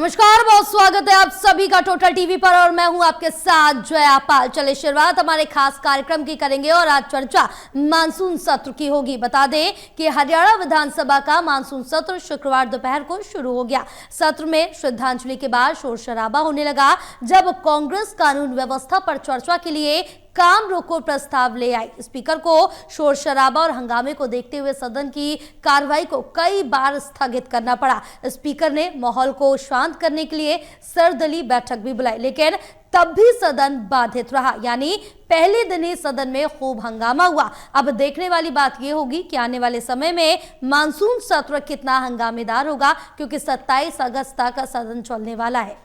नमस्कार, बहुत स्वागत है आप सभी का टोटल टीवी पर और मैं हूं आपके साथ जया पाल। चले शुरुआत हमारे खास कार्यक्रम की करेंगे और आज चर्चा मानसून सत्र की होगी। बता दें कि हरियाणा विधानसभा का मानसून सत्र शुक्रवार दोपहर को शुरू हो गया। सत्र में श्रद्धांजलि के बाद शोर शराबा होने लगा जब कांग्रेस कानून व्यवस्था पर चर्चा के लिए काम रोको प्रस्ताव ले आई। स्पीकर को शोर शराबा और हंगामे को देखते हुए सदन की कार्रवाई को कई बार स्थगित करना पड़ा। स्पीकर ने माहौल को शांत करने के लिए सर्वदलीय बैठक भी बुलाई, लेकिन तब भी सदन बाधित रहा। यानी पहले दिन ही सदन में खूब हंगामा हुआ। अब देखने वाली बात यह होगी कि आने वाले समय में मानसून सत्र कितना हंगामेदार होगा, क्योंकि 27 अगस्त तक सदन चलने वाला है।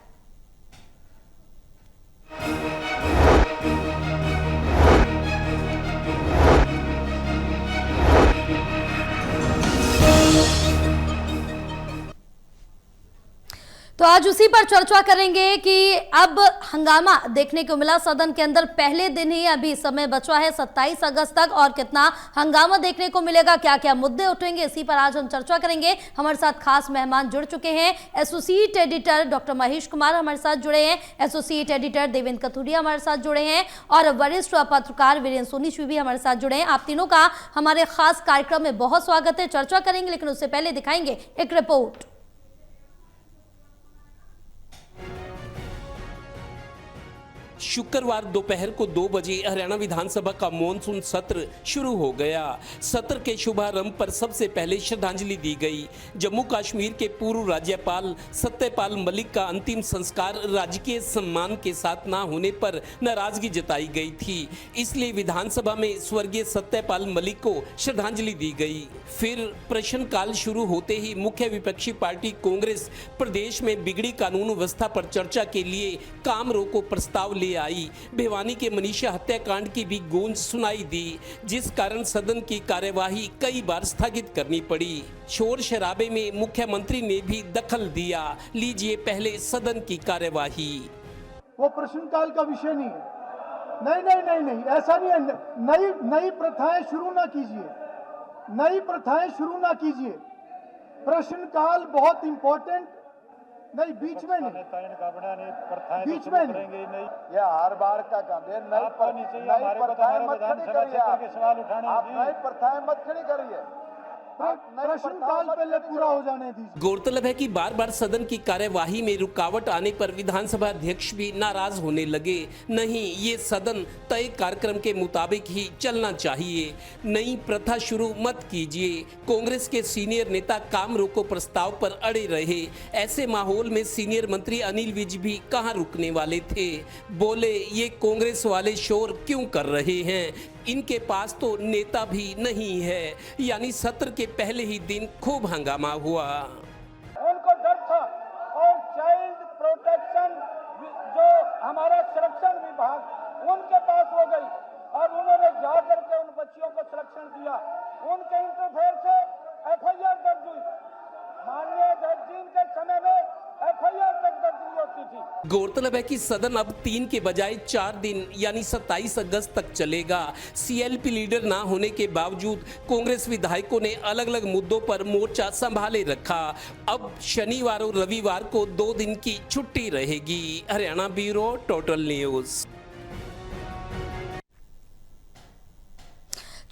तो आज उसी पर चर्चा करेंगे कि अब हंगामा देखने को मिला सदन के अंदर पहले दिन ही, अभी समय बचा है 27 अगस्त तक, और कितना हंगामा देखने को मिलेगा, क्या क्या मुद्दे उठेंगे, इसी पर आज हम चर्चा करेंगे। हमारे साथ खास मेहमान जुड़ चुके हैं। Associate editor doctor Mahesh Kumar हमारे साथ जुड़े हैं, एसोसिएट एडिटर देवेंद्र कथुरिया हमारे साथ जुड़े हैं और वरिष्ठ पत्रकार वीरेंद्र सोनीश्वी भी हमारे साथ जुड़े हैं। आप तीनों का हमारे खास कार्यक्रम में बहुत स्वागत है। चर्चा करेंगे, लेकिन उससे पहले दिखाएंगे एक रिपोर्ट। शुक्रवार दोपहर को 2 बजे हरियाणा विधानसभा का मॉनसून सत्र शुरू हो गया। सत्र के शुभारंभ पर सबसे पहले श्रद्धांजलि दी गई। जम्मू कश्मीर के पूर्व राज्यपाल सत्यपाल मलिक का अंतिम संस्कार राजकीय सम्मान के साथ न होने पर नाराजगी जताई गई थी, इसलिए विधानसभा में स्वर्गीय सत्यपाल मलिक को श्रद्धांजलि दी गई। फिर प्रश्नकाल शुरू होते ही मुख्य विपक्षी पार्टी कांग्रेस प्रदेश में बिगड़ी कानून व्यवस्था पर चर्चा के लिए काम रोको प्रस्ताव ले आई। भिवानी के मनीषा हत्याकांड की भी गूंज सुनाई दी, जिस कारण सदन की कार्यवाही कई बार स्थगित करनी पड़ी। शोर शराबे में मुख्यमंत्री ने भी दखल दिया। लीजिए पहले सदन की कार्यवाही। वो प्रश्नकाल का विषय नहीं है। नहीं, ऐसा नहीं है। नई प्रथाएं शुरू ना कीजिए, नई प्रथाएं शुरू ना कीजिए। प्रश्नकाल बहुत इंपॉर्टेंट नहीं, बीच में नहीं, बीच में नहीं। ये हर बार का काम है। नई प्रथाएं मत खड़ी करिए, आप नई प्रथाएं मत खड़ी करिए। प्रश्नकाल पहले पूरा हो जाने दीजिए। गौरतलब है कि बार बार सदन की कार्यवाही में रुकावट आने पर विधानसभा अध्यक्ष भी नाराज होने लगे। नहीं, ये सदन तय कार्यक्रम के मुताबिक ही चलना चाहिए, नई प्रथा शुरू मत कीजिए। कांग्रेस के सीनियर नेता काम रोको प्रस्ताव पर अड़े रहे। ऐसे माहौल में सीनियर मंत्री अनिल विज भी कहां रुकने वाले थे। बोले, ये कांग्रेस वाले शोर क्यों कर रहे हैं, इनके पास तो नेता भी नहीं है। यानी सत्र के पहले ही दिन खूब हंगामा हुआ। उनको डर था और चाइल्ड प्रोटेक्शन जो हमारा संरक्षण विभाग उनके पास हो गई और उन्होंने जा करके उन बच्चियों को संरक्षण दिया। उनके इंटरफेयर से एफआईआर दर्ज हुई। माननीय जज जी के समय में एफआईआर तक दर्ज नहीं होती थी। गौरतलब है कि सदन अब 3 के बजाय 4 दिन यानी 27 अगस्त तक चलेगा। सीएलपी लीडर ना होने के बावजूद कांग्रेस विधायकों ने अलग अलग मुद्दों पर मोर्चा संभाले रखा। अब शनिवार और रविवार को 2 दिन की छुट्टी रहेगी। Haryana bureau total news.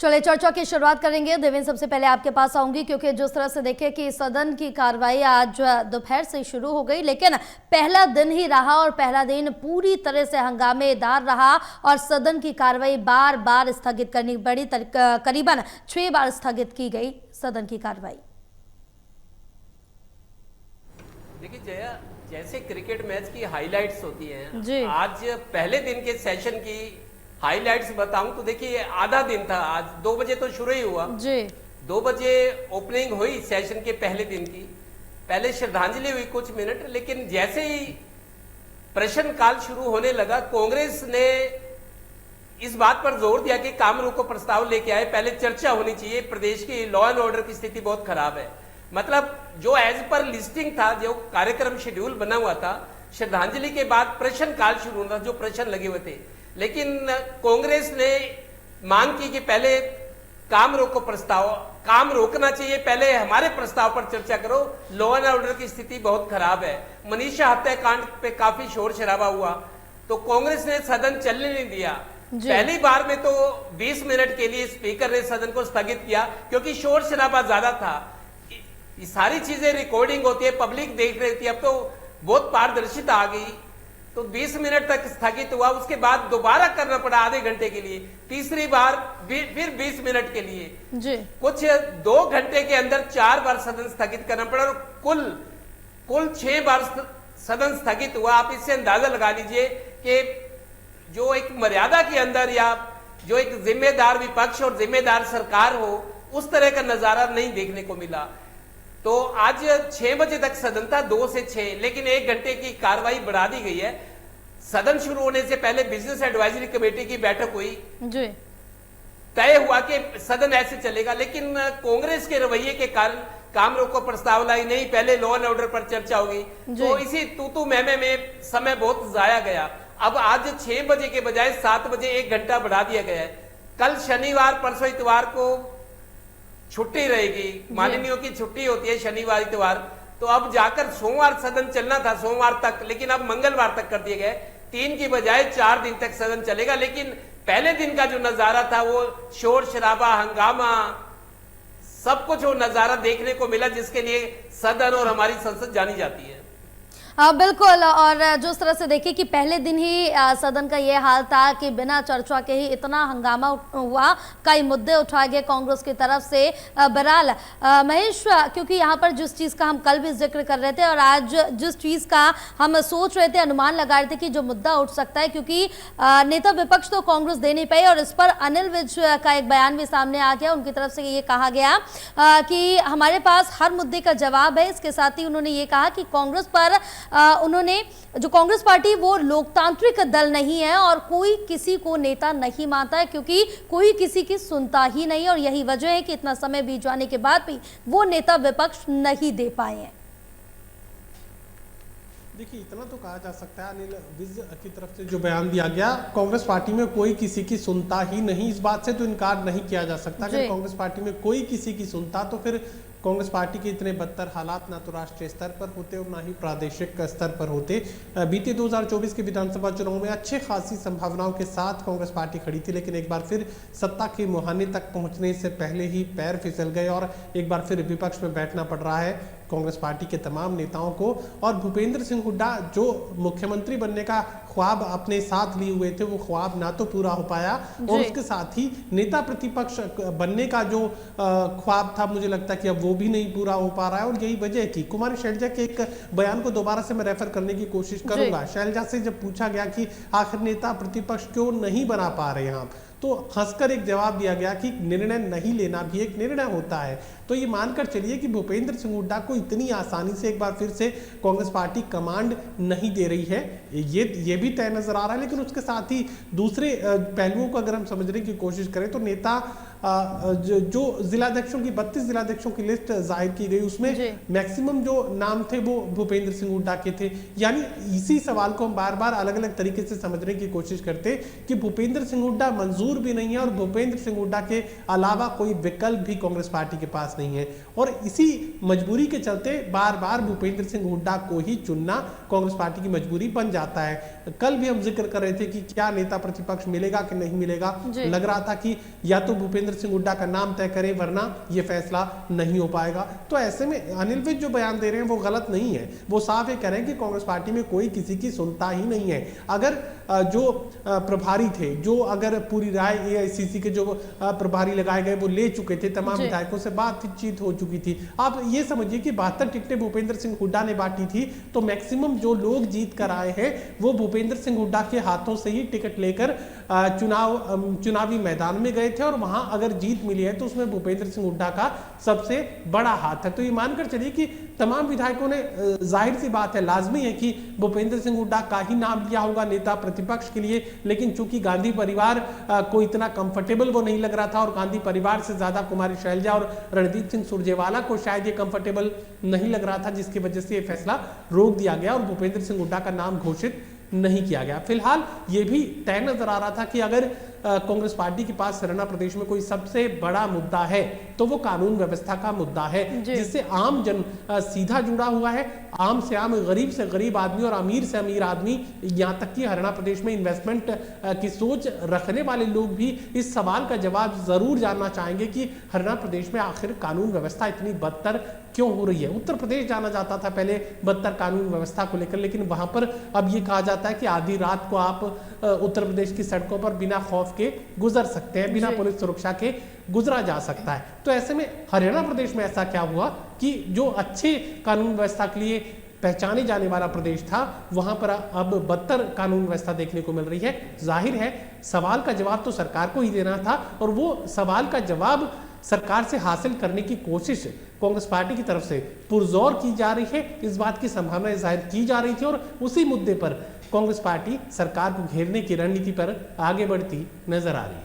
चलिए चर्चा की शुरुआत करेंगे। देवेंद्र, सबसे पहले आपके पास आऊंगी, क्योंकि जिस तरह से देखें कि सदन की कार्रवाई आज दोपहर से शुरू हो गई, लेकिन पहला दिन ही रहा और पहला दिन पूरी तरह से हंगामेदार रहा और सदन की कार्रवाई बार बार स्थगित करनी पड़ी। करीबन 6 बार स्थगित की गई सदन की कार्रवाई। देखिए जया, जैसे क्रिकेट मैच की हाइलाइट्स होती हैं जी, आज पहले दिन के सेशन की हाइलाइट्स बताऊं तो देखिए आधा दिन था। आज 2 बजे तो शुरू ही हुआ जी। 2 बजे ओपनिंग हुई सेशन के पहले दिन की। पहले श्रद्धांजलि हुई कुछ मिनट, लेकिन जैसे ही प्रश्नकाल शुरू होने लगा कांग्रेस ने इस बात पर जोर दिया कि काम रोको प्रस्ताव लेके आए, पहले चर्चा होनी चाहिए। प्रदेश की लॉ एंड ऑर्डर की स्थिति बहुत खराब है। मतलब जो एज पर लिस्टिंग था, जो कार्यक्रम शेड्यूल बना हुआ था, श्रद्धांजलि के बाद प्रश्नकाल शुरू होना, जो प्रश्न लगे हुए थे, लेकिन कांग्रेस ने मांग की कि पहले काम रोको प्रस्ताव, काम रोकना चाहिए, पहले हमारे प्रस्ताव पर चर्चा करो। लॉ एंड ऑर्डर की स्थिति बहुत खराब है। मनीषा हत्याकांड पे काफी शोर शराबा हुआ तो कांग्रेस ने सदन चलने नहीं दिया। पहली बार में तो 20 मिनट के लिए स्पीकर ने सदन को स्थगित किया क्योंकि शोर शराबा ज्यादा था। ये सारी चीजें रिकॉर्डिंग होती है, पब्लिक देख रही थी, अब तो बहुत पारदर्शिता आ गई तो 20 मिनट तक स्थगित हुआ। उसके बाद दोबारा करना पड़ा आधे घंटे के लिए, तीसरी बार फिर 20 मिनट के लिए जी। कुछ 2 घंटे के अंदर 4 बार सदन स्थगित करना पड़ा और कुल 6 बार सदन स्थगित हुआ। आप इससे अंदाजा लगा लीजिए कि जो एक मर्यादा के अंदर या जो एक जिम्मेदार विपक्ष और जिम्मेदार सरकार हो उस तरह का नजारा नहीं देखने को मिला। तो आज 6 बजे तक सदन था, 2 से 6, लेकिन 1 घंटे की कार्रवाई बढ़ा दी गई है। सदन शुरू होने से पहले बिजनेस एडवाइजरी कमेटी की बैठक हुई जी। तय हुआ कि सदन ऐसे चलेगा, लेकिन कांग्रेस के रवैये के कारण काम रोको प्रस्ताव लाई नहीं, पहले लॉ एंड ऑर्डर पर चर्चा होगी तो इसी तू मैमे में समय बहुत जाया गया। अब आज 6 बजे के बजाय 7 बजे 1 घंटा बढ़ा दिया गया है। कल शनिवार परसों इतवार को छुट्टी रहेगी, माननीयों की छुट्टी होती है शनिवार इतवार, तो अब जाकर सोमवार सदन चलना था, सोमवार तक, लेकिन अब मंगलवार तक कर दिए गए। 3 की बजाय 4 दिन तक सदन चलेगा। लेकिन पहले दिन का जो नजारा था वो शोर शराबा, हंगामा, सब कुछ वो नजारा देखने को मिला जिसके लिए सदन और हमारी संसद जानी जाती है। बिल्कुल, और जिस तरह से देखिए कि पहले दिन ही सदन का ये हाल था कि बिना चर्चा के ही इतना हंगामा हुआ, कई मुद्दे उठाए गए कांग्रेस की तरफ से। बहरहाल महेश, क्योंकि यहाँ पर जिस चीज़ का हम कल भी जिक्र कर रहे थे और आज जिस चीज़ का हम सोच रहे थे, अनुमान लगा रहे थे कि जो मुद्दा उठ सकता है, क्योंकि नेता विपक्ष तो कांग्रेस दे नहीं पाई और इस पर अनिल विज का एक बयान भी सामने आ गया। उनकी तरफ से ये कहा गया कि हमारे पास हर मुद्दे का जवाब है। इसके साथ ही उन्होंने ये कहा कि कांग्रेस पर उन्होंने जो कांग्रेस पार्टी वो लोकतांत्रिक दल नहीं है और कोई किसी को नेता नहीं मानता है क्योंकि कोई किसी की सुनता ही नहीं, और यही वजह है कि इतना समय बीत जाने के बाद भी वो नेता विपक्ष नहीं दे पाए हैं। देखिए, इतना तो कहा जा सकता है अनिल विज की तरफ से जो बयान दिया गया, कांग्रेस पार्टी में कोई किसी की सुनता ही नहीं, इस बात से तो इनकार नहीं किया जा सकता। अगर कांग्रेस पार्टी में कोई किसी की सुनता तो फिर कांग्रेस पार्टी के इतने बदतर हालात ना तो राष्ट्रीय स्तर पर होते और ना ही प्रादेशिक स्तर पर होते। बीते 2024 के विधानसभा चुनाव में अच्छे खासी संभावनाओं के साथ कांग्रेस पार्टी खड़ी थी, लेकिन एक बार फिर सत्ता के मुहाने तक पहुंचने से पहले ही पैर फिसल गए और एक बार फिर विपक्ष में बैठना पड़ रहा है कांग्रेस पार्टी के तमाम नेताओं को। और भूपेंद्र सिंह हुड्डा जो मुख्यमंत्री बनने का ख्वाब अपने साथ लिए हुए थे, वो ख्वाब ना तो पूरा हो पाया और उसके साथ ही नेता प्रतिपक्ष बनने का जो ख्वाब था, मुझे लगता है कि अब वो भी नहीं पूरा हो पा रहा है। और यही वजह है कि कुमारी शैलजा के एक बयान को दोबारा से मैं रेफर करने की कोशिश करूंगा। शैलजा से जब पूछा गया कि आखिर नेता प्रतिपक्ष क्यों नहीं बना पा रहे हैं आप, तो हंसकर एक जवाब दिया गया कि निर्णय नहीं लेना भी एक निर्णय होता है। तो ये मानकर चलिए कि भूपेंद्र सिंह हुड्डा को इतनी आसानी से एक बार फिर से कांग्रेस पार्टी कमांड नहीं दे रही है, ये भी तय नजर आ रहा है। लेकिन उसके साथ ही दूसरे पहलुओं को अगर हम समझने की कोशिश करें तो नेता जो जिलाध्यक्षों की 32 जिलाध्यक्षों की लिस्ट जाहिर की गई, उसमें मैक्सिमम जो नाम थे वो भूपेंद्र सिंह हुड्डा के थे। यानी इसी सवाल को हम बार बार अलग अलग तरीके से समझने की कोशिश करते कि भूपेंद्र सिंह हुड्डा मंजूर भी नहीं है और भूपेंद्र सिंह हुड्डा के अलावा कोई विकल्प भी कांग्रेस पार्टी के पास नहीं है, और इसी मजबूरी के चलते बार बार भूपेंद्र सिंह हुड्डा को ही चुनना कांग्रेस पार्टी की मजबूरी बन जाता है। कल भी हम जिक्र कर रहे थे कि क्या नेता प्रतिपक्ष मिलेगा कि नहीं मिलेगा, लग रहा था कि या तो भूपेंद्र सिंह हुड्डा का नाम तय करे वरना यह फैसला नहीं हो पाएगा। तो ऐसे में अनिल विज जो बयान दे रहे हैं वो गलत नहीं है, वो साफ ये कह रहे हैं कि कांग्रेस पार्टी में कोई किसी की सुनता ही नहीं है। अगर जो प्रभारी थे, जो अगर पूरी राय एआईसीसी के जो प्रभारी लगाए गए वो ले चुके थे, तमाम विधायकों से बातचीत हो चुकी थी। आप ये समझिए कि 72 टिकटें भूपेंद्र सिंह हुड्डा ने बांटी थी, तो मैक्सिमम जो लोग जीत कर आए हैं वो भूपेंद्र सिंह हुड्डा के हाथों से ही टिकट लेकर चुनावी मैदान में गए थे, और वहां अगर जीत मिली है तो उसमें भूपेंद्र सिंह हुड्डा का सबसे बड़ा हाथ है। तो ये मानकर चलिए कि तमाम विधायकों ने, जाहिर सी बात है, लाजमी है कि भूपेंद्र सिंह हुड्डा का ही नाम लिया होगा नेता प्रतिपक्ष के लिए, लेकिन चूंकि गांधी परिवार को इतना कंफर्टेबल वो नहीं लग रहा था और गांधी परिवार से ज्यादा कुमारी शैलजा और रणदीप सिंह सुरजेवाला को शायद ये कंफर्टेबल नहीं लग रहा था, जिसकी वजह से ये फैसला रोक दिया गया और भूपेंद्र सिंह हुड्डा का नाम घोषित नहीं किया गया। फिलहाल ये भी तय नजर आ रहा था कि अगर कांग्रेस पार्टी के पास हरियाणा प्रदेश में कोई सबसे बड़ा मुद्दा है तो वो कानून व्यवस्था का मुद्दा है, जिससे आम जन सीधा जुड़ा हुआ है। आम से गरीब आदमी और अमीर से अमीर आदमी, यहाँ तक कि हरियाणा प्रदेश में इन्वेस्टमेंट की सोच रखने वाले लोग भी इस सवाल का जवाब जरूर जानना चाहेंगे कि हरियाणा प्रदेश में आखिर कानून व्यवस्था इतनी बदतर क्यों हो रही है। उत्तर प्रदेश जाना जाता था पहले बदतर कानून व्यवस्था को लेकर, लेकिन वहां पर अब ये कहा जाता है कि आधी रात को आप उत्तर प्रदेश की सड़कों पर बिना खौफ के गुजर सकते हैं, बिना पुलिस सुरक्षा के गुजरा जा सकता है। तो ऐसे में हरियाणा प्रदेश में ऐसा क्या हुआ कि जो अच्छे कानून व्यवस्था के लिए पहचाने जाने वाला प्रदेश था, वहां पर अब बदतर कानून व्यवस्था देखने को मिल रही है। जाहिर है सवाल का जवाब तो सरकार को ही देना था, और वो सवाल का जवाब सरकार से हासिल करने की कोशिश कांग्रेस पार्टी की तरफ से पुरजोर की जा रही है। इस बात की संभावना जाहिर की जा रही थी, और उसी मुद्दे पर कांग्रेस पार्टी सरकार को घेरने की रणनीति पर आगे बढ़ती नजर आ रही है।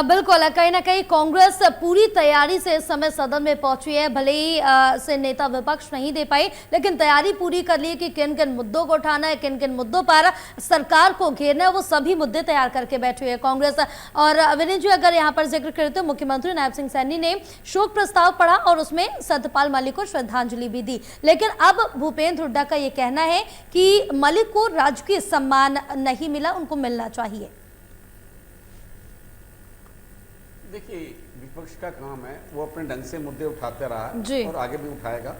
बिल्कुल, कहीं ना कहीं कांग्रेस पूरी तैयारी से इस समय सदन में पहुंची है। भले ही से नेता विपक्ष नहीं दे पाई, लेकिन तैयारी पूरी कर ली है कि किन किन मुद्दों को उठाना है, किन किन मुद्दों पर सरकार को घेरना है। वो सभी मुद्दे तैयार करके बैठी है कांग्रेस। और विनीत जी, अगर यहाँ पर जिक्र करें तो मुख्यमंत्री नायब सिंह सैनी ने शोक प्रस्ताव पढ़ा और उसमें सत्यपाल मलिक को श्रद्धांजलि भी दी, लेकिन अब भूपेंद्र हुड्डा का ये कहना है कि मलिक को राजकीय सम्मान नहीं मिला, उनको मिलना चाहिए। देखिए, विपक्ष का काम है वो अपने ढंग से मुद्दे उठाते रहा और आगे भी उठाएगा।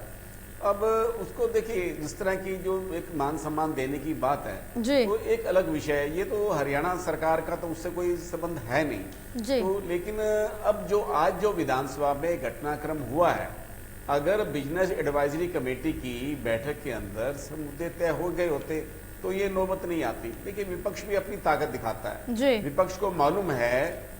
अब उसको देखिए, जिस तरह की जो एक मान सम्मान देने की बात है वो एक अलग विषय है। ये तो हरियाणा सरकार का तो उससे कोई संबंध है नहीं तो, लेकिन अब जो आज जो विधानसभा में घटनाक्रम हुआ है, अगर बिजनेस एडवाइजरी कमेटी की बैठक के अंदर सब मुद्दे तय हो गए होते तो ये नौबत नहीं आती। देखिए, विपक्ष भी अपनी ताकत दिखाता है। विपक्ष को मालूम है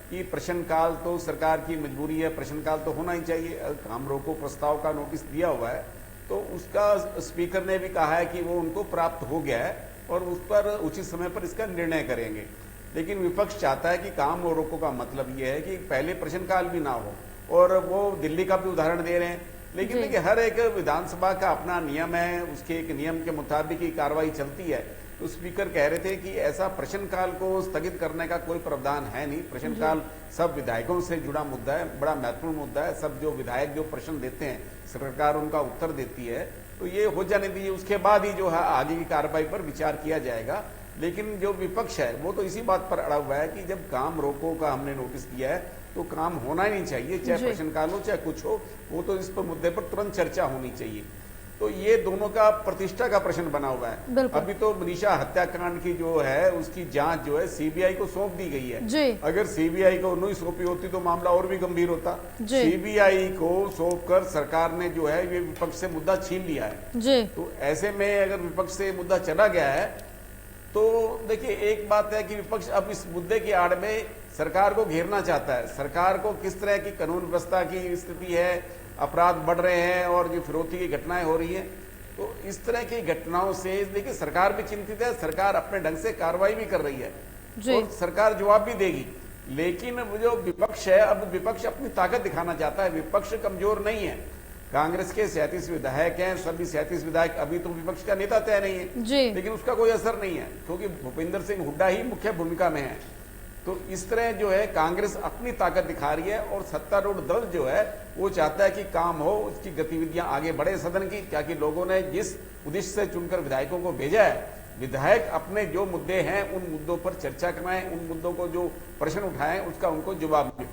कि प्रश्नकाल तो सरकार की मजबूरी है, प्रश्नकाल तो होना ही चाहिए। काम रोको प्रस्ताव का नोटिस दिया हुआ है तो उसका स्पीकर ने भी कहा है कि वो उनको प्राप्त हो गया है और उस पर उचित समय पर इसका निर्णय करेंगे। लेकिन विपक्ष चाहता है कि काम रोको का मतलब ये है कि पहले प्रश्नकाल भी ना हो, और वो दिल्ली का भी उदाहरण दे रहे हैं। लेकिन देखिए, हर एक विधानसभा का अपना नियम है, उसके एक नियम के मुताबिक ही कार्रवाई चलती है। तो स्पीकर कह रहे थे कि ऐसा प्रश्नकाल को स्थगित करने का कोई प्रावधान है नहीं। प्रश्नकाल सब विधायकों से जुड़ा मुद्दा है, बड़ा महत्वपूर्ण मुद्दा है। सब जो विधायक जो प्रश्न देते हैं सरकार उनका उत्तर देती है, तो ये हो जाने दीजिए, उसके बाद ही जो है आगे की कार्रवाई पर विचार किया जाएगा। लेकिन जो विपक्ष है वो तो इसी बात पर अड़ा हुआ है कि जब काम रोको का हमने नोटिस दिया है तो काम होना ही नहीं चाहिए, चाहे प्रश्नकाल हो चाहे कुछ हो, वो तो इस पर मुद्दे पर तुरंत चर्चा होनी चाहिए। तो ये दोनों का प्रतिष्ठा का प्रश्न बना हुआ है। अभी तो मनीषा हत्याकांड की जो है उसकी जांच जो है सीबीआई को सौंप दी गई है। अगर सीबीआई को नहीं सौंपी होती तो मामला और भी गंभीर होता। सीबीआई को सौंपकर सरकार ने जो है ये विपक्ष से मुद्दा छीन लिया है। तो ऐसे में अगर विपक्ष से मुद्दा चला गया है तो देखिए, एक बात है कि विपक्ष अब इस मुद्दे की आड़ में सरकार को घेरना चाहता है। सरकार को किस तरह की कानून व्यवस्था की स्थिति है, अपराध बढ़ रहे हैं और जो फिरौती की घटनाएं हो रही हैं, तो इस तरह की घटनाओं से देखिए सरकार भी चिंतित है। सरकार अपने ढंग से कार्रवाई भी कर रही है और सरकार जवाब भी देगी। लेकिन जो विपक्ष है, अब विपक्ष अपनी ताकत दिखाना चाहता है। विपक्ष कमजोर नहीं है। कांग्रेस के 37 विधायक हैं, सभी 37 विधायक, अभी तो विपक्ष का नेता तय नहीं है, लेकिन उसका कोई असर नहीं है क्योंकि भूपेंद्र सिंह हुड्डा ही मुख्य भूमिका में है। तो इस तरह जो है कांग्रेस अपनी ताकत दिखा रही है और सत्तारूढ़ दल जो है वो चाहता है कि काम हो, उसकी गतिविधियां आगे बढ़े सदन की, ताकि लोगों ने जिस उद्देश्य से चुनकर विधायकों को भेजा है, विधायक अपने जो मुद्दे हैं उन मुद्दों पर चर्चा कराएं, उन मुद्दों को जो प्रश्न उठाएं उसका उनको जवाब दें।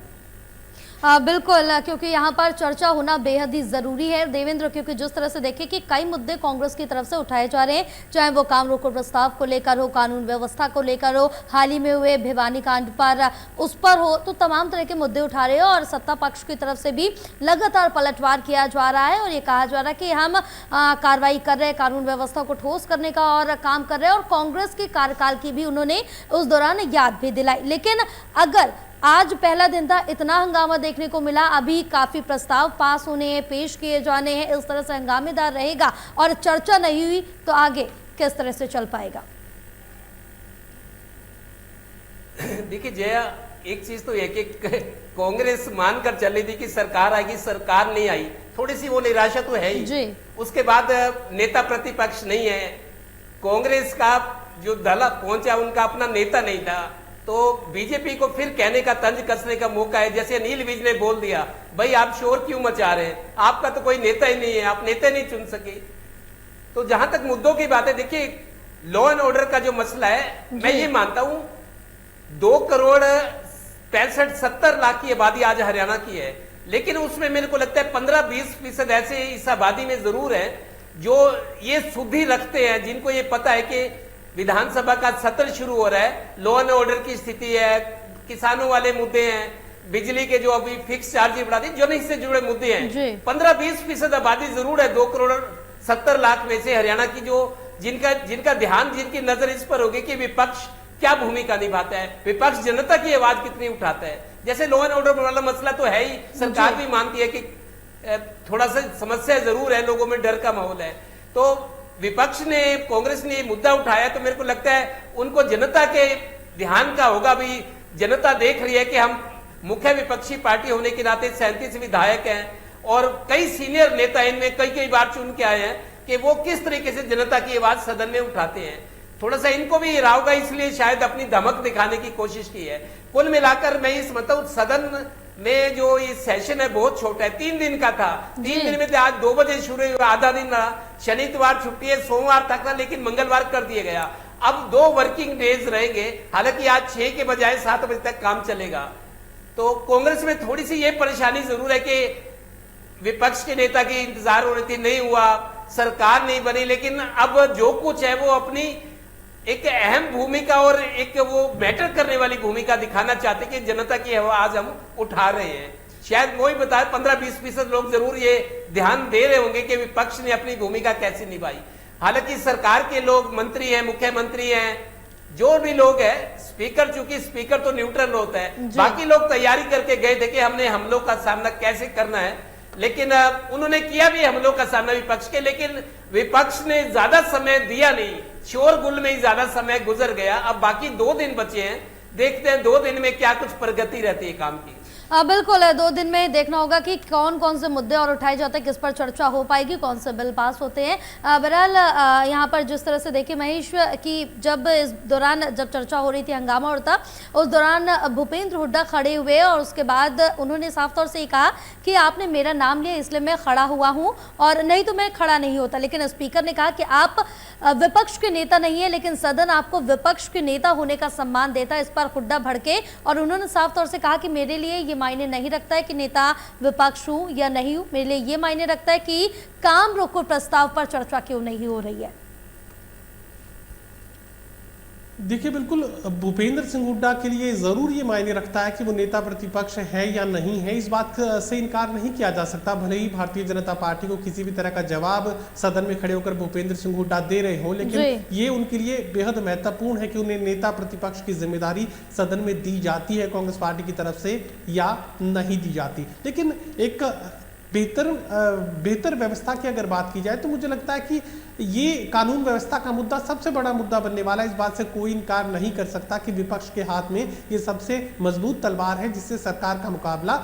बिल्कुल, क्योंकि यहाँ पर चर्चा होना बेहद ही जरूरी है देवेंद्र, क्योंकि जिस तरह से देखें कि कई मुद्दे कांग्रेस की तरफ से उठाए जा रहे हैं, चाहे वो काम रोको प्रस्ताव को लेकर हो, कानून व्यवस्था को लेकर हो, हाल ही में हुए भिवानी कांड पर उस पर हो, तो तमाम तरह के मुद्दे उठा रहे हैं और सत्ता पक्ष की तरफ से भी लगातार पलटवार किया जा रहा है और ये कहा जा रहा है कि हम कार्रवाई कर रहे हैं, कानून व्यवस्था को ठोस करने का और काम कर रहे हैं, और कांग्रेस के कार्यकाल की भी उन्होंने उस दौरान याद भी दिलाई। लेकिन अगर आज पहला दिन था, इतना हंगामा देखने को मिला, अभी काफी प्रस्ताव पास होने हैं, पेश किए जाने हैं, इस तरह से हंगामेदार रहेगा और चर्चा नहीं हुई तो आगे किस तरह से चल पाएगा? देखिए जया, एक चीज तो है कि कांग्रेस मानकर चल रही थी कि सरकार आएगी, सरकार नहीं आई, थोड़ी सी वो निराशा तो है ही। उसके बाद नेता प्रतिपक्ष नहीं है, कांग्रेस का जो दल पहुंचा उनका अपना नेता नहीं था, तो बीजेपी को फिर कहने का तंज कसने का मौका है। जैसे अनिल विज ने बोल दिया, भाई आप शोर क्यों मचा रहे हैं, आपका तो कोई नेता ही नहीं है, आप नेता नहीं चुन सके। तो जहां तक मुद्दों की बात है, देखिए लॉ एंड ऑर्डर का जो मसला है, मैं ये मानता हूं 2,65,70 लाख की आबादी आज हरियाणा की है, लेकिन उसमें मेरे को लगता है 15-20% ऐसे इस आबादी में जरूर है जो ये शुद्धि रखते हैं, जिनको ये पता है कि विधानसभा का सत्र शुरू हो रहा है, लॉ एंड ऑर्डर की स्थिति है, किसानों वाले मुद्दे हैं, बिजली के जो अभी फिक्स चार्ज बढ़ा दी, जो नहीं से जुड़े मुद्दे हैं। 15-20% आबादी जरूर है 2,70 लाख में से हरियाणा की, जो जिनका ध्यान, जिनकी नजर इस पर होगी कि विपक्ष क्या भूमिका निभाता है, विपक्ष जनता की आवाज कितनी उठाता है। जैसे लॉ एंड ऑर्डर वाला मसला तो है ही, सरकार भी मानती है कि थोड़ा सा समस्या जरूर है, लोगों में डर का माहौल है। तो विपक्ष ने, कांग्रेस ने ये मुद्दा उठाया, तो मेरे को लगता है उनको जनता के ध्यान का होगा भी। जनता देख रही है कि हम मुख्य विपक्षी पार्टी होने के नाते 37 विधायक हैं और कई सीनियर नेता इनमें कई बार चुन के आए हैं कि वो किस तरीके से जनता की आवाज सदन में उठाते हैं। थोड़ा सा इनको भी रहा होगा, इसलिए शायद अपनी धमक दिखाने की कोशिश की है। कुल मिलाकर मैं इस मतलब सदन में जो ये सेशन है बहुत छोटा है, 3 दिन का था। 3 दिन में से आज 2 बजे शुरू हुआ, आधा दिन रहा, शनिवार छुट्टी है, सोमवार तक था, लेकिन मंगलवार कर दिया गया। अब 2 वर्किंग डेज रहेंगे, हालांकि आज 6 के बजाय 7 बजे तक काम चलेगा। तो कांग्रेस में थोड़ी सी ये परेशानी जरूर है कि विपक्ष के नेता की इंतजार हो रही थी, नहीं हुआ, सरकार नहीं बनी, लेकिन अब जो कुछ है वो अपनी एक अहम भूमिका और एक वो मैटर करने वाली भूमिका दिखाना चाहते कि जनता की आवाज हम उठा रहे हैं। शायद वो ही बताए 15-20% लोग जरूर ये ध्यान दे रहे होंगे कि विपक्ष ने अपनी भूमिका कैसे निभाई। हालांकि सरकार के लोग, मंत्री हैं, मुख्यमंत्री हैं, जो भी लोग हैं, स्पीकर, चूंकि स्पीकर तो न्यूट्रल होता है, बाकी लोग तैयारी करके गए थे कि हमने हमलों का सामना कैसे करना है, लेकिन उन्होंने किया भी हमलों का सामना विपक्ष के, लेकिन विपक्ष ने ज्यादा समय दिया नहीं, शोरगुल में ही ज्यादा समय गुजर गया। अब बाकी 2 दिन बचे हैं, देखते हैं 2 दिन में क्या कुछ प्रगति रहती है काम की। बिल्कुल है, 2 दिन में देखना होगा कि कौन कौन से मुद्दे और उठाए जाते हैं, किस पर चर्चा हो पाएगी, कौन से बिल पास होते हैं। बहरहाल यहाँ पर जिस तरह से देखिए महेश कि जब इस दौरान जब चर्चा हो रही थी, हंगामा हो रहा था, उस दौरान भूपेंद्र हुड्डा खड़े हुए और उसके बाद उन्होंने साफ तौर से ये कहा कि आपने मेरा नाम लिया इसलिए मैं खड़ा हुआ हूँ, और नहीं तो मैं खड़ा नहीं होता। लेकिन स्पीकर ने कहा कि आप विपक्ष के नेता नहीं है, लेकिन सदन आपको विपक्ष के नेता होने का सम्मान देता है। इस पर हुड्डा भड़के और उन्होंने साफ तौर से कहा कि मेरे लिए ये मायने नहीं रखता है कि नेता विपक्ष हूं या नहीं हूं, मेरे लिए ये मायने रखता है कि काम रोको प्रस्ताव पर चर्चा क्यों नहीं हो रही है। देखिए, बिल्कुल भूपेंद्र सिंह हुड्डा के लिए जरूर ये मायने रखता है कि वो नेता प्रतिपक्ष है या नहीं है, इस बात से इनकार नहीं किया जा सकता। भले ही भारतीय जनता पार्टी को किसी भी तरह का जवाब सदन में खड़े होकर भूपेंद्र सिंह हुड्डा दे रहे हो, लेकिन ये उनके लिए बेहद महत्वपूर्ण है कि उन्हें नेता प्रतिपक्ष की जिम्मेदारी सदन में दी जाती है कांग्रेस पार्टी की तरफ से या नहीं दी जाती। लेकिन एक बेहतर व्यवस्था की अगर बात की जाए तो मुझे लगता है कि ये कानून व्यवस्था का मुद्दा सबसे बड़ा मुद्दा बनने वाला है। इस बात से कोई इनकार नहीं कर सकता कि विपक्ष के हाथ में ये सबसे मजबूत तलवार है जिससे सरकार का मुकाबला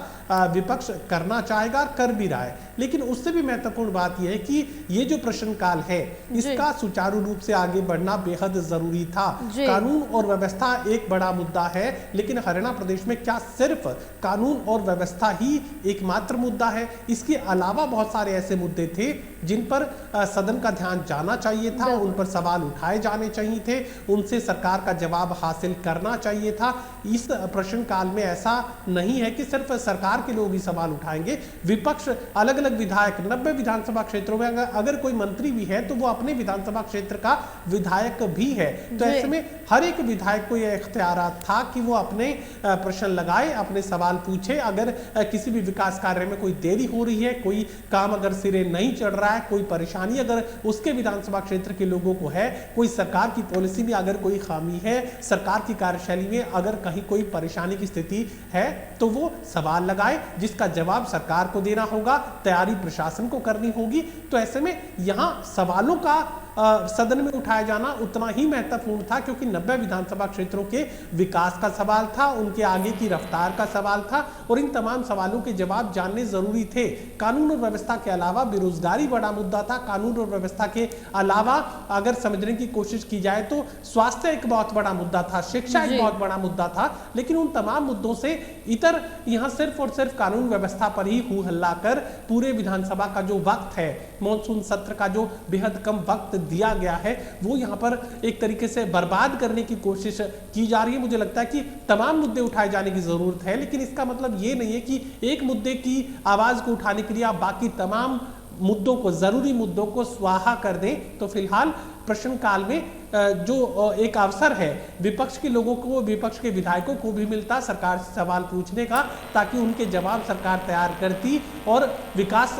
विपक्ष करना चाहेगा और कर भी रहा है। लेकिन उससे भी महत्वपूर्ण बात यह है कि ये जो प्रश्नकाल है इसका सुचारू रूप से आगे बढ़ना बेहद जरूरी था। कानून और व्यवस्था एक बड़ा मुद्दा है, लेकिन हरियाणा प्रदेश में क्या सिर्फ कानून और व्यवस्था ही एकमात्र मुद्दा है? इसके अलावा बहुत सारे ऐसे मुद्दे थे जिन पर सदन का ध्यान जाना चाहिए था, उन पर सवाल उठाए जाने चाहिए थे, उनसे सरकार का जवाब हासिल करना चाहिए था। इस प्रश्नकाल में ऐसा नहीं है कि सिर्फ सरकार के लोग ही सवाल उठाएंगे। विपक्ष, अलग अलग विधायक, 90 विधानसभा क्षेत्रों में अगर कोई मंत्री भी है तो वो अपने विधानसभा क्षेत्र का विधायक भी है। तो ऐसे में हर एक विधायक को यह इख्तियारात था कि वो अपने प्रश्न लगाए, अपने सवाल पूछे। अगर किसी भी विकास कार्य में कोई देरी हो रही है, कोई काम अगर सिरे नहीं चढ़ रहा है, कोई परेशानी अगर उसके विधानसभा क्षेत्र के लोगों को है, कोई सरकार की पॉलिसी में अगर कोई खामी है, सरकार की कार्यशैली में अगर कहीं कोई परेशानी की स्थिति है, तो वो सवाल लगाए जिसका जवाब सरकार को देना होगा, तैयारी प्रशासन को करनी होगी। तो ऐसे में यहां सवालों का सदन में उठाया जाना उतना ही महत्वपूर्ण था, क्योंकि 90 विधानसभा क्षेत्रों के विकास का सवाल था, उनके आगे की रफ्तार का सवाल था और इन तमाम सवालों के जवाब जानने जरूरी थे। कानून और व्यवस्था के अलावा बेरोजगारी बड़ा मुद्दा था। कानून और व्यवस्था के अलावा अगर समझने की कोशिश की जाए तो स्वास्थ्य एक बहुत बड़ा मुद्दा था, शिक्षा एक बहुत बड़ा मुद्दा था। लेकिन उन तमाम मुद्दों से इतर यहां सिर्फ और सिर्फ कानून व्यवस्था पर ही हू हल्ला कर पूरे विधानसभा का जो वक्त है, मॉनसून सत्र का जो बेहद कम वक्त दिया गया है, वो यहां पर एक तरीके से बर्बाद करने की कोशिश की जा रही है। मुझे लगता है कि तमाम मुद्दे उठाए जाने की जरूरत है, लेकिन इसका मतलब ये नहीं है कि एक मुद्दे की आवाज को उठाने के लिए आप बाकी तमाम मुद्दों को, जरूरी मुद्दों को स्वाहा कर दें। तो फिलहाल प्रश्नकाल में जो एक अवसर है विपक्ष के लोगों को, विपक्ष के विधायकों को भी मिलता सरकार से सवाल पूछने का, ताकि उनके जवाब सरकार तैयार करती और विकास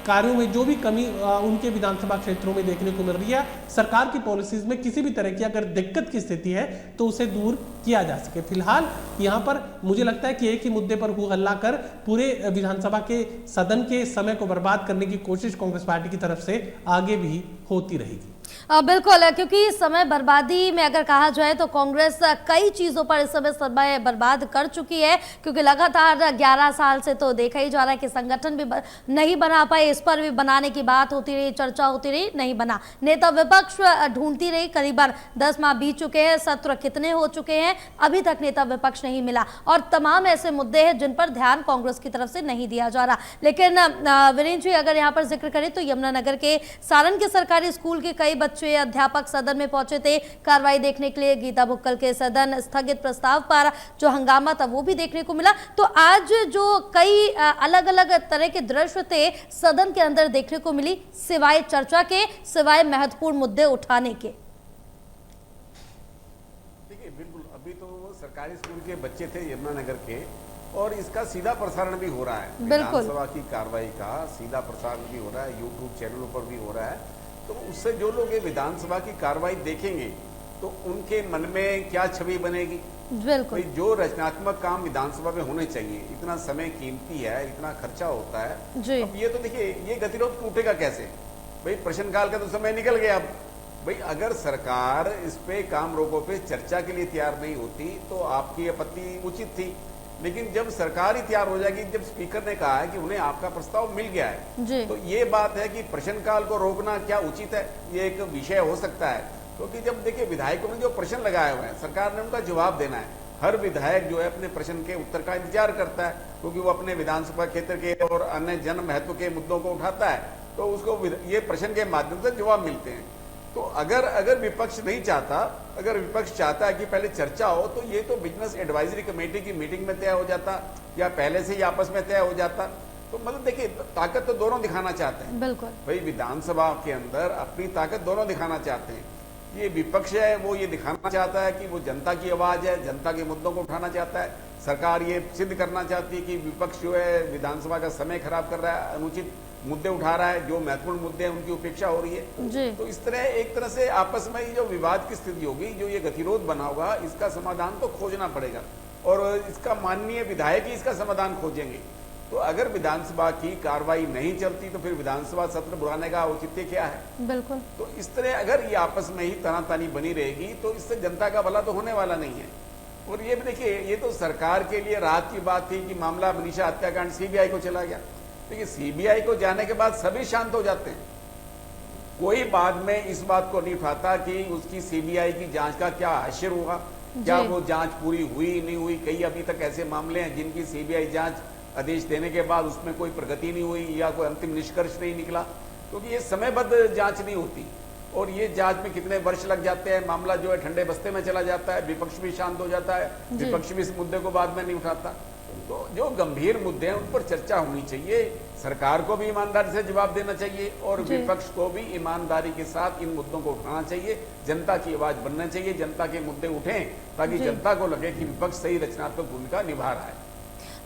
कार्यों में जो भी कमी उनके विधानसभा क्षेत्रों में देखने को मिल रही है, सरकार की पॉलिसीज में किसी भी तरह की अगर दिक्कत की स्थिति है तो उसे दूर किया जा सके। फिलहाल यहाँ पर मुझे लगता है कि एक ही मुद्दे पर हू हल्ला कर पूरे विधानसभा के सदन के समय को बर्बाद करने की कोशिश कांग्रेस पार्टी की तरफ से आगे भी होती रहेगी। बिल्कुल, क्योंकि समय बर्बादी में अगर कहा जाए तो कांग्रेस कई चीज़ों पर इस समय बर्बाद कर चुकी है, क्योंकि लगातार 11 साल से तो देखा ही जा रहा है कि संगठन भी नहीं बना पाए। इस पर भी बनाने की बात होती रही, चर्चा होती रही, नहीं बना। नेता विपक्ष ढूंढती रही, करीबन 10 माह बीत चुके हैं, सत्र कितने हो चुके हैं, अभी तक नेता विपक्ष नहीं मिला और तमाम ऐसे मुद्दे हैं जिन पर ध्यान कांग्रेस की तरफ से नहीं दिया जा रहा। लेकिन वीरेंद्र जी, अगर यहाँ पर जिक्र करें तो यमुनानगर के सारण के सरकारी स्कूल के कई बच्चे, अध्यापक सदन में पहुंचे थे कार्रवाई देखने के लिए। गीता भुक्कल के सदन स्थगित प्रस्ताव पर जो हंगामा था वो भी देखने को मिला। तो आज जो कई अलग अलग तरह के दृश्य थे सदन के अंदर देखने को मिली, सिवाय चर्चा के, सिवाय महत्वपूर्ण मुद्दे उठाने के। देखिए, बिल्कुल अभी तो सरकारी स्कूल के बच्चे थे यमुनानगर के, और इसका सीधा प्रसारण भी हो रहा है। विधानसभा की कार्रवाई का सीधा प्रसारण भी हो रहा है, यूट्यूब चैनलों पर भी हो रहा है। तो उससे जो लोग ये विधानसभा की कार्रवाई देखेंगे तो उनके मन में क्या छवि बनेगी। बिल्कुल, जो रचनात्मक काम विधानसभा में होने चाहिए, इतना समय कीमती है, इतना खर्चा होता है जी। अब ये तो देखिए, ये गतिरोध टूटेगा कैसे भाई? प्रश्नकाल का तो समय निकल गया। अब भाई अगर सरकार इस पे काम रोको पे चर्चा के लिए तैयार नहीं होती तो आपकी आपत्ति उचित थी, लेकिन जब सरकार ही तैयार हो जाएगी, जब स्पीकर ने कहा है कि उन्हें आपका प्रस्ताव मिल गया है, तो ये बात है कि प्रश्नकाल को रोकना क्या उचित है, ये एक विषय हो सकता है। क्योंकि जब देखिए विधायकों ने जो प्रश्न लगाए हुए हैं, सरकार ने उनका जवाब देना है। हर विधायक जो है अपने प्रश्न के उत्तर का इंतजार करता है, क्योंकि वो अपने विधानसभा क्षेत्र के और अन्य जन महत्व के मुद्दों को उठाता है, तो उसको ये प्रश्न के माध्यम से जवाब मिलते हैं। तो अगर विपक्ष नहीं चाहता, अगर विपक्ष चाहता है कि पहले चर्चा हो, तो ये तो बिजनेस एडवाइजरी कमेटी की मीटिंग में तय हो जाता या पहले से ही आपस में तय हो जाता। तो मतलब देखिए, ताकत तो दोनों दिखाना चाहते हैं। बिल्कुल भाई, विधानसभा के अंदर अपनी ताकत दोनों दिखाना चाहते हैं। ये विपक्ष है, वो ये दिखाना चाहता है कि वो जनता की आवाज है, जनता के मुद्दों को उठाना चाहता है। सरकार ये सिद्ध करना चाहती है कि विपक्ष जो है विधानसभा का समय खराब कर रहा है, अनुचित मुद्दे उठा रहा है, जो महत्वपूर्ण मुद्दे हैं उनकी उपेक्षा हो रही है। तो इस तरह एक तरह से आपस में जो विवाद की स्थिति होगी, जो ये गतिरोध बना होगा, इसका समाधान तो खोजना पड़ेगा और इसका माननीय विधायक ही इसका समाधान खोजेंगे। तो अगर विधानसभा की कार्रवाई नहीं चलती तो फिर विधानसभा सत्र बुलाने का औचित्य क्या है? बिल्कुल। तो इस तरह अगर ये आपस में ही तनातनी बनी रहेगी तो इससे जनता का भला तो होने वाला नहीं है। और ये भी देखिए, ये तो सरकार के लिए राहत की बात थी कि मामला मनीषा हत्याकांड सीबीआई को चला गया। देखिए, सीबीआई को जाने के बाद सभी शांत हो जाते हैं, कोई बाद में इस बात को नहीं उठाता कि उसकी सीबीआई की जांच का क्या हश्र हुआ, क्या वो जांच पूरी हुई नहीं हुई। कई अभी तक ऐसे मामले हैं जिनकी सीबीआई जांच आदेश देने के बाद उसमें कोई प्रगति नहीं हुई या कोई अंतिम निष्कर्ष नहीं निकला, क्योंकि ये समयबद्ध जांच नहीं होती और ये जांच में कितने वर्ष लग जाते हैं। मामला जो है ठंडे बस्ते में चला जाता है, विपक्ष भी शांत हो जाता है, विपक्ष भी इस मुद्दे को बाद में नहीं उठाता। तो जो गंभीर मुद्दे हैं उन पर चर्चा होनी चाहिए, सरकार को भी ईमानदारी से जवाब देना चाहिए और विपक्ष को भी ईमानदारी के साथ इन मुद्दों को उठाना चाहिए, जनता की आवाज बनना चाहिए, जनता के मुद्दे उठें ताकि जनता को लगे कि विपक्ष सही रचनात्मक भूमिका निभा रहा है।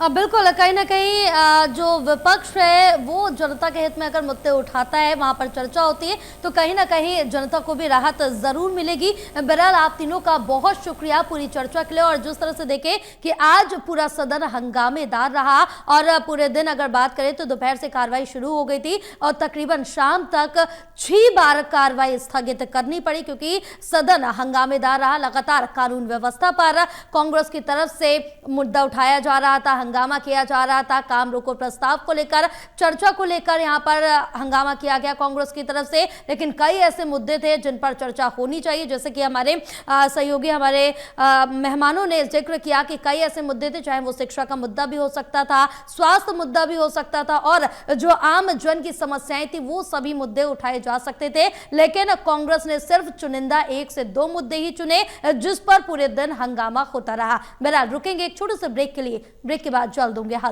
बिल्कुल, कहीं ना कहीं जो विपक्ष है वो जनता के हित में अगर मुद्दे उठाता है, वहां पर चर्चा होती है, तो कहीं ना कहीं जनता को भी राहत जरूर मिलेगी। बहरहाल आप तीनों का बहुत शुक्रिया पूरी चर्चा के लिए। और जिस तरह से देखें कि आज पूरा सदन हंगामेदार रहा और पूरे दिन अगर बात करें तो दोपहर से कार्रवाई शुरू हो गई थी और तकरीबन शाम तक 6 बार कार्रवाई स्थगित करनी पड़ी, क्योंकि सदन हंगामेदार रहा। लगातार कानून व्यवस्था पर कांग्रेस की तरफ से मुद्दा उठाया जा रहा था, हंगामा किया जा रहा था। काम रोको प्रस्ताव को लेकर, चर्चा को लेकर यहां पर हंगामा किया गया कांग्रेस की तरफ से। लेकिन कई ऐसे मुद्दे थे जिन पर चर्चा होनी चाहिए, जैसे कि हमारे सहयोगी, हमारे मेहमानों ने जिक्र किया कि कई ऐसे मुद्दे थे, चाहे वो शिक्षा का मुद्दा भी हो सकता था, स्वास्थ्य मुद्दा भी हो सकता था, और जो आम जन की समस्याएं थी वो सभी मुद्दे उठाए जा सकते थे। लेकिन कांग्रेस ने सिर्फ चुनिंदा 1 से 2 मुद्दे ही चुने, जिस पर पूरे दिन हंगामा होता रहा। बहरहाल रुकेंगे एक छोटे से ब्रेक के लिए, ब्रेक के बाद जल्द होंगे हाजिर।